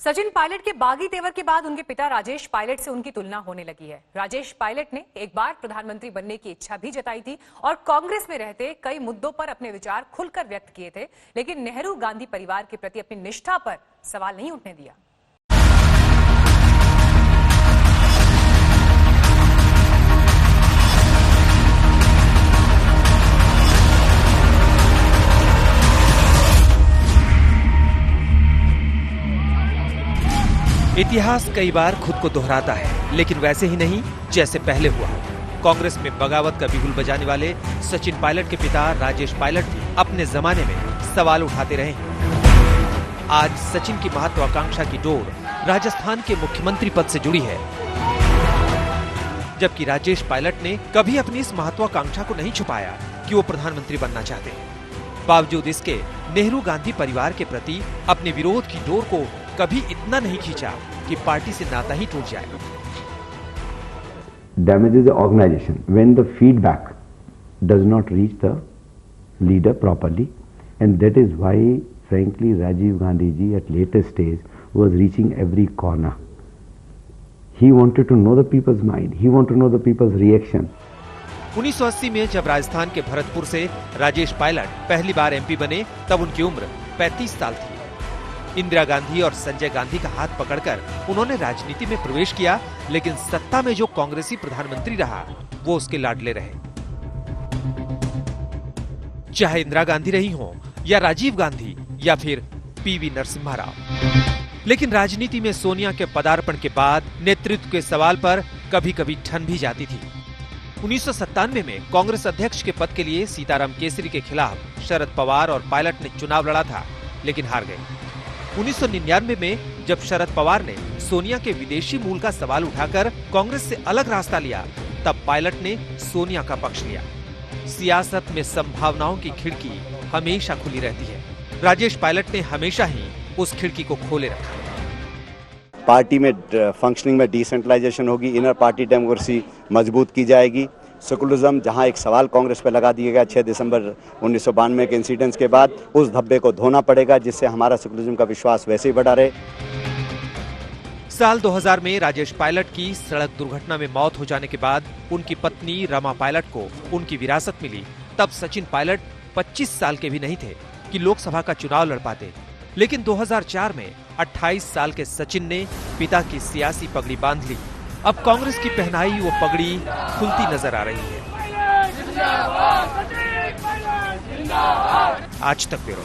सचिन पायलट के बागी तेवर के बाद उनके पिता राजेश पायलट से उनकी तुलना होने लगी है। राजेश पायलट ने एक बार प्रधानमंत्री बनने की इच्छा भी जताई थी और कांग्रेस में रहते कई मुद्दों पर अपने विचार खुलकर व्यक्त किए थे, लेकिन नेहरू गांधी परिवार के प्रति अपनी निष्ठा पर सवाल नहीं उठने दिया। इतिहास कई बार खुद को दोहराता है, लेकिन वैसे ही नहीं जैसे पहले हुआ। कांग्रेस में बगावत का बिगुल बजाने वाले सचिन पायलट के पिता राजेश पायलट भी अपने जमाने में सवाल उठाते रहे हैं। आज सचिन की महत्वाकांक्षा की डोर राजस्थान के मुख्यमंत्री पद से जुड़ी है, जबकि राजेश पायलट ने कभी अपनी इस महत्वाकांक्षा को नहीं छुपाया कि वो प्रधानमंत्री बनना चाहते हैं। बावजूद इसके नेहरू गांधी परिवार के प्रति अपने विरोध की डोर को कभी इतना नहीं खींचा कि पार्टी से नाता ही टूट जाए। Damages the organization when the feedback does not reach the leader properly, and that is why, frankly, Rajiv Gandhi ji at later stage was reaching every corner. He wanted to know the people's mind. He wanted to know the people's reaction. 1980 में जब राजस्थान के भरतपुर से राजेश पायलट पहली बार MP बने, तब उनकी उम्र 35 साल थी। इंदिरा गांधी और संजय गांधी का हाथ पकड़कर उन्होंने राजनीति में प्रवेश किया, लेकिन सत्ता में जो कांग्रेसी प्रधानमंत्री रहा वो उसके लाडले रहे। चाहे इंदिरा गांधी रही हो या राजीव गांधी या फिर पीवी नरसिम्हा राव, लेकिन राजनीति में सोनिया के पदार्पण के बाद नेतृत्व के सवाल पर कभी कभी ठन भी जाती थी। 1997 में कांग्रेस अध्यक्ष के पद के लिए सीताराम केसरी के खिलाफ शरद पवार और पायलट ने चुनाव लड़ा था, लेकिन हार गए। 1999 में जब शरद पवार ने सोनिया के विदेशी मूल का सवाल उठाकर कांग्रेस से अलग रास्ता लिया, तब पायलट ने सोनिया का पक्ष लिया। सियासत में संभावनाओं की खिड़की हमेशा खुली रहती है। राजेश पायलट ने हमेशा ही उस खिड़की को खोले रखा। पार्टी में फंक्शनिंग में डिसेंट्रलाइजेशन होगी, इनर पार्टी डेमोक्रेसी मजबूत की जाएगी। सेकुलरिज्म जहां एक सवाल कांग्रेस पर लगा दिया गया 6 दिसंबर 1992 के इंसिडेंट्स के बाद, उस धब्बे को धोना पड़ेगा, जिससे हमारा सेकुलरिज्म का विश्वास वैसे ही बढ़ा रहे। साल 2000 में राजेश पायलट की सड़क दुर्घटना में मौत हो जाने के बाद उनकी पत्नी रमा पायलट को उनकी विरासत मिली। तब सचिन पायलट 25 साल के भी नहीं थे कि लोकसभा का चुनाव लड़ पाते, लेकिन 2004 में 28 साल के सचिन ने पिता की सियासी पगड़ी बांध ली। अब कांग्रेस की पहनाई वो पगड़ी खुलती नजर आ रही है। आज तक ब्यूरो।